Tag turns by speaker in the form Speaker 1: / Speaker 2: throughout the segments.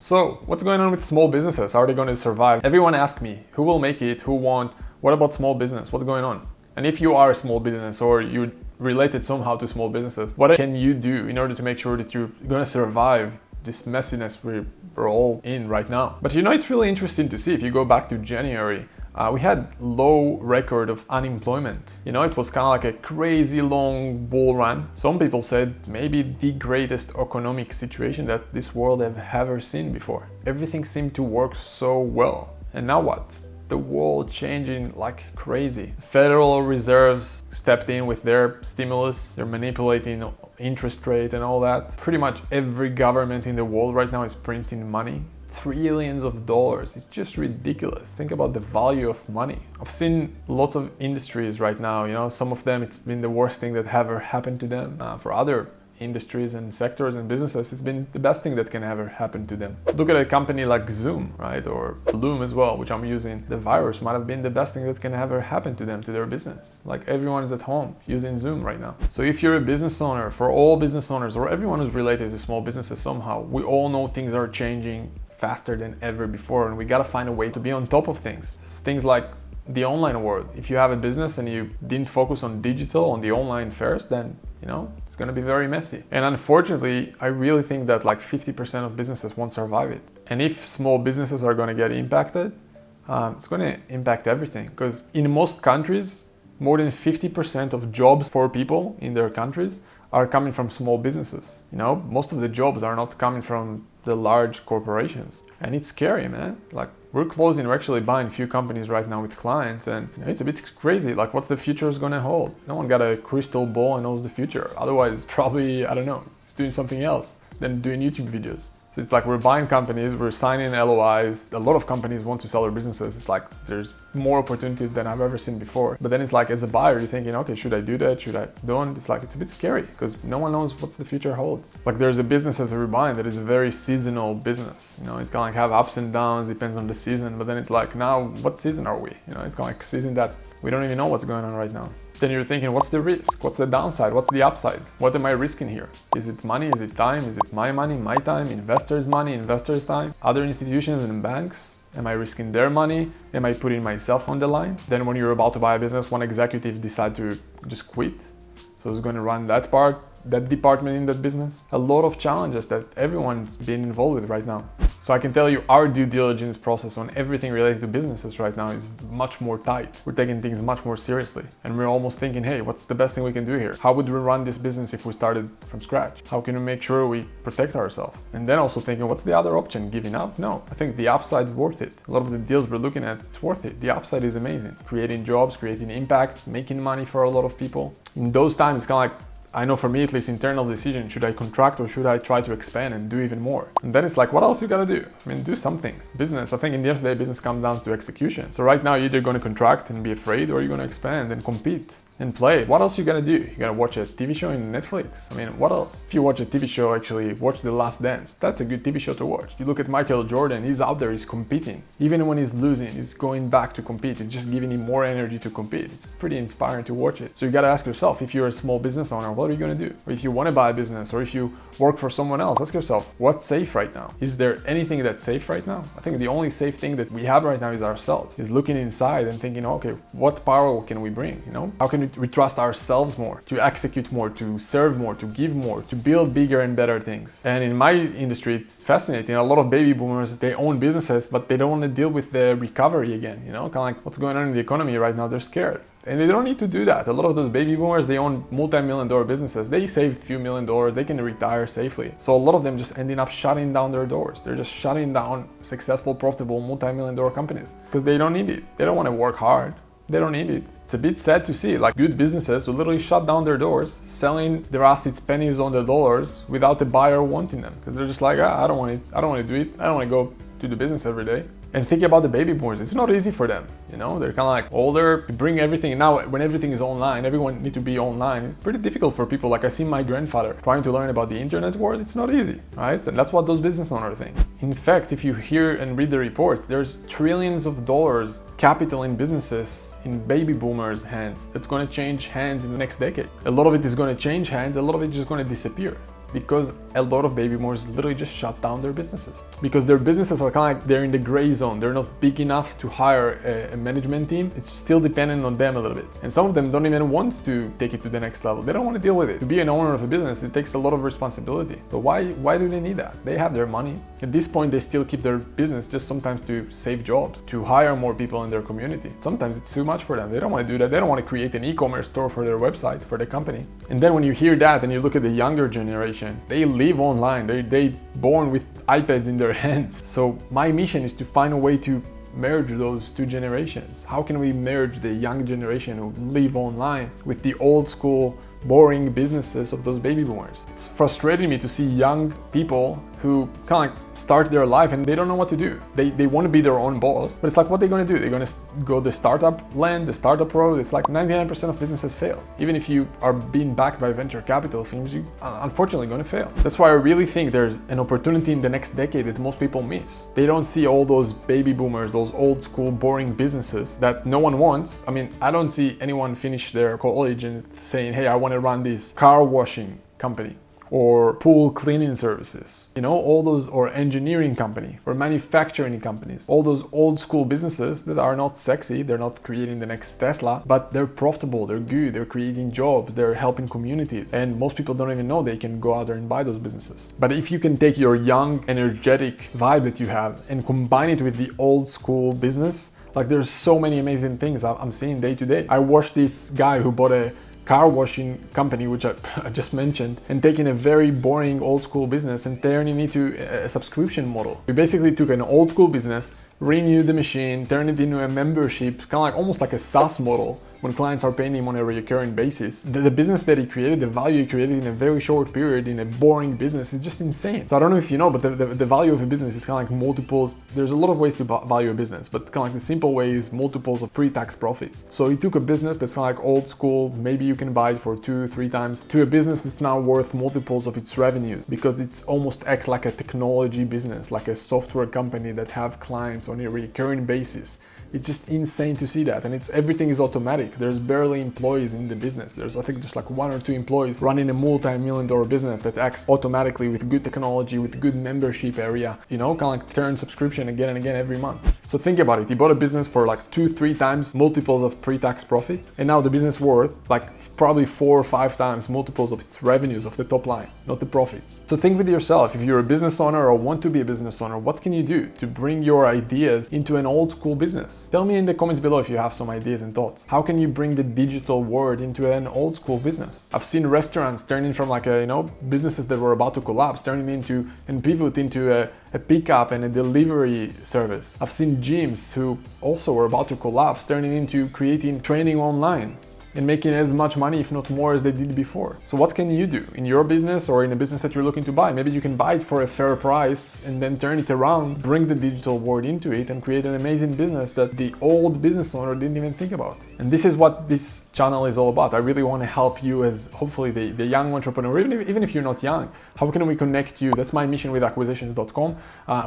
Speaker 1: So, what's going on with small businesses? Are they going to survive? Everyone asks me, who will make it? Who won't? What about small business? What's going on? And if you are a small business or you're related somehow to small businesses, what can you do in order to make sure that you're going to survive this messiness we're all in right now? But it's really interesting to see. If you go back to January, we had low record of unemployment. It was kind of like a crazy long bull run. Some people said maybe the greatest economic situation that this world have ever seen before. Everything seemed to work so well. And now what? The world changing like crazy. Federal reserves stepped in with their stimulus. They're manipulating interest rate and all that. Pretty much every government in the world right now is printing money. Trillions of dollars. It's just ridiculous. Think about the value of money. I've seen lots of industries right now, some of them it's been the worst thing that ever happened to them. For other industries and sectors and businesses, it's been the best thing that can ever happen to them. Look at a company like Zoom, right? Or Bloom as well, which I'm using. The virus might have been the best thing that can ever happen to them, to their business. Like everyone is at home using Zoom right now. So if you're a business owner, for all business owners or everyone who's related to small businesses somehow, we all know things are changing faster than ever before, and we gotta find a way to be on top of things. Things like the online world. If you have a business and you didn't focus on digital, on the online first, then it's gonna be very messy. And unfortunately, I really think that like 50% of businesses won't survive it. And if small businesses are gonna get impacted, it's gonna impact everything. Because in most countries, more than 50% of jobs for people in their countries are coming from small businesses. Most of the jobs are not coming from the large corporations. And it's scary, man. Like we're actually buying a few companies right now with clients, and it's a bit crazy. Like what's the future is gonna hold? No one got a crystal ball and knows the future. Otherwise, probably, I don't know, it's doing something else than doing YouTube videos. So it's like we're buying companies, we're signing LOIs. A lot of companies want to sell their businesses. It's like there's more opportunities than I've ever seen before. But then it's like as a buyer, you're thinking, okay, should I do that? Should I don't? It's like, it's a bit scary because no one knows what the future holds. Like there's a business that we're buying that is a very seasonal business. It can like have ups and downs, depends on the season. But then it's like, now what season are we? It's kind of like season that we don't even know what's going on right now. Then you're thinking, what's the risk? What's the downside? What's the upside? What am I risking here? Is it money? Is it time? Is it my money, my time, investors' money, investors' time, other institutions and banks? Am I risking their money? Am I putting myself on the line? Then when you're about to buy a business, one executive decide to just quit. So who's going to run that part, that department in that business? A lot of challenges that everyone's been involved with right now. So I can tell you our due diligence process on everything related to businesses right now is much more tight. We're taking things much more seriously. And we're almost thinking, hey, what's the best thing we can do here? How would we run this business if we started from scratch? How can we make sure we protect ourselves? And then also thinking, what's the other option? Giving up? No, I think the upside is worth it. A lot of the deals we're looking at, it's worth it. The upside is amazing. Creating jobs, creating impact, making money for a lot of people. In those times, it's kind of like, I know for me at least, internal decision, should I contract or should I try to expand and do even more? And then it's like, what else you gotta do? Do something. Business, I think in the end of the day, business comes down to execution. So right now, you're either gonna contract and be afraid, or you're gonna expand and compete and play. What else you gotta do? You gotta watch a TV show in Netflix. What else? If you watch a TV show, actually watch The Last Dance. That's a good TV show to watch. You look at Michael Jordan, he's out there, he's competing. Even when he's losing, he's going back to compete. It's just giving him more energy to compete. It's pretty inspiring to watch it. So you gotta ask yourself, if you're a small business owner, what are you gonna do? Or if you wanna buy a business, or if you work for someone else, ask yourself, what's safe right now? Is there anything that's safe right now? I think the only safe thing that we have right now is ourselves. Is looking inside and thinking, okay, what power can we bring? How can we trust ourselves more, to execute more, to serve more, to give more, to build bigger and better things? And in my industry, it's fascinating. A lot of baby boomers, they own businesses, but they don't want to deal with the recovery again. Kind of like what's going on in the economy right now, they're scared. And they don't need to do that. A lot of those baby boomers, they own multi-million-dollar businesses. They saved a few $1 million, they can retire safely. So a lot of them just ending up shutting down their doors. They're just shutting down successful, profitable, multi-million-dollar companies because they don't need it. They don't want to work hard. They don't need it. It's a bit sad to see, like good businesses who literally shut down their doors, selling their assets pennies on the dollars without the buyer wanting them. Because they're just like, I don't want to do it. I don't want to go to the business every day. And think about the baby boomers. It's not easy for them. They're kind of like older, bring everything. Now, when everything is online, everyone needs to be online. It's pretty difficult for people. Like I see my grandfather trying to learn about the internet world. It's not easy, right? And that's what those business owners think. In fact, if you hear and read the reports, there's trillions of dollars capital in businesses in baby boomers' hands that's going to change hands in the next decade. A lot of it is going to change hands. A lot of it is just going to disappear. because a lot of baby boomers literally just shut down their businesses because their businesses are kind of like they're in the gray zone. They're not big enough to hire a management team. It's still dependent on them a little bit. And some of them don't even want to take it to the next level. They don't want to deal with it. To be an owner of a business, it takes a lot of responsibility. So why do they need that? They have their money. At this point, they still keep their business just sometimes to save jobs, to hire more people in their community. Sometimes it's too much for them. They don't want to do that. They don't want to create an e-commerce store for their website, for their company. And then when you hear that and you look at the younger generation, they live online. They born with iPads in their hands. So my mission is to find a way to merge those two generations. How can we merge the young generation who live online with the old school boring businesses of those baby boomers? It's frustrating me to see young people who kind of like start their life and they don't know what to do. They want to be their own boss, but it's like, what are they going to do? They're going to go the startup land, the startup road. It's like 99% of businesses fail. Even if you are being backed by venture capital firms, you are unfortunately going to fail. That's why I really think there's an opportunity in the next decade that most people miss. They don't see all those baby boomers, those old school boring businesses that no one wants. I mean, I don't see anyone finish their college and saying, hey, I want to run this car washing company or pool cleaning services, all those, or engineering company or manufacturing companies, all those old school businesses that are not sexy. They're not creating the next Tesla, but they're profitable, they're good, they're creating jobs, they're helping communities. And most people don't even know they can go out there and buy those businesses. But if you can take your young, energetic vibe that you have and combine it with the old school business, like there's so many amazing things I'm seeing day to day. I watched this guy who bought a car washing company, which I just mentioned, and taking a very boring old school business and turning it into a subscription model. We basically took an old school business, renewed the machine, turned it into a membership, kind of like almost like a SaaS model, when clients are paying him on a recurring basis. The business that he created, the value he created in a very short period in a boring business is just insane. So I don't know if you know, but the value of a business is kind of like multiples. There's a lot of ways to value a business, but kind of like the simple way is multiples of pre-tax profits. So he took a business that's kind of like old school, maybe you can buy it for 2-3 times, to a business that's now worth multiples of its revenues, because it's almost act like a technology business, like a software company that have clients on a recurring basis. It's just insane to see that, and everything is automatic. There's barely employees in the business. There's, I think, just like 1 or 2 employees running a multi-million-dollar business that acts automatically with good technology, with good membership area, kind of like turn subscription again and again every month. So think about it. He bought a business for like 2-3 times multiples of pre-tax profits, and now the business worth like probably 4 or 5 times multiples of its revenues of the top line, not the profits. So think with yourself, if you're a business owner or want to be a business owner, what can you do to bring your ideas into an old school business? Tell me in the comments below if you have some ideas and thoughts. How can you bring the digital world into an old school business? I've seen restaurants turning from like businesses that were about to collapse, turning into and pivot into a pickup and a delivery service. I've seen gyms who also were about to collapse, turning into creating training online and making as much money, if not more, as they did before. So what can you do in your business or in a business that you're looking to buy? Maybe you can buy it for a fair price and then turn it around, bring the digital world into it, and create an amazing business that the old business owner didn't even think about. And this is what this channel is all about. I really want to help you as hopefully the young entrepreneur, even if you're not young. How can we connect you? That's my mission with acquisitions.com.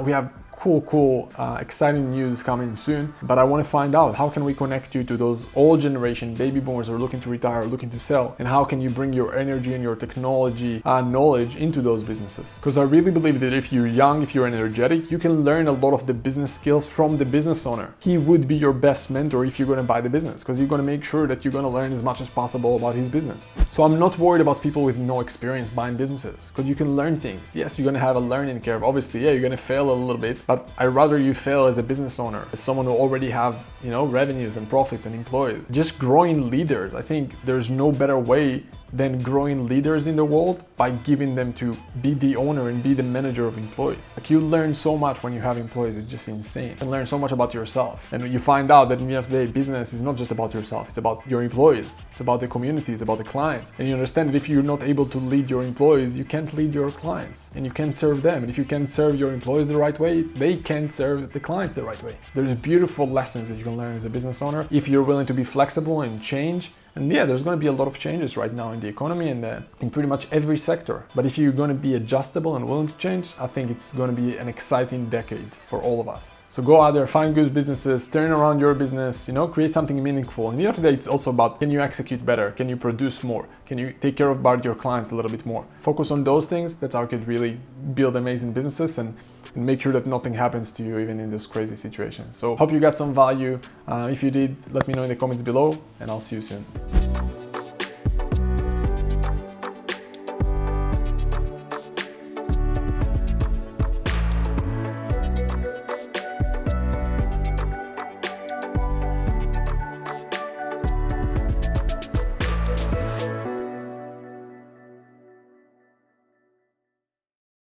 Speaker 1: We have cool, exciting news coming soon, but I want to find out how can we connect you to those old generation baby boomers who are looking to retire, looking to sell, and how can you bring your energy and your technology knowledge into those businesses? Because I really believe that if you're young, if you're energetic, you can learn a lot of the business skills from the business owner. He would be your best mentor if you're going to buy the business, because you're going to make sure that you're going to learn as much as possible about his business. So I'm not worried about people with no experience buying businesses, because you can learn things. Yes, you're going to have a learning curve. Obviously, yeah, you're going to fail a little bit, but I'd rather you fail as a business owner, as someone who already have, revenues and profits and employees. Just growing leaders. I think there's no better way than growing leaders in the world by giving them to be the owner and be the manager of employees. Like, you learn so much when you have employees, it's just insane. You can learn so much about yourself. And you find out that at the end of the day, business is not just about yourself, it's about your employees, it's about the community, it's about the clients. And you understand that if you're not able to lead your employees, you can't lead your clients and you can't serve them. And if you can't serve your employees the right way, they can't serve the clients the right way. There's beautiful lessons that you can learn as a business owner if you're willing to be flexible and change And yeah, there's going to be a lot of changes right now in the economy and in pretty much every sector. But if you're going to be adjustable and willing to change, I think it's going to be an exciting decade for all of us. So go out there, find good businesses, turn around your business, create something meaningful. And at the end of the day, it's also about, can you execute better? Can you produce more? Can you take care about your clients a little bit more? Focus on those things. That's how you could really build amazing businesses and make sure that nothing happens to you even in this crazy situation. So hope you got some value. If you did, let me know in the comments below, and I'll see you soon.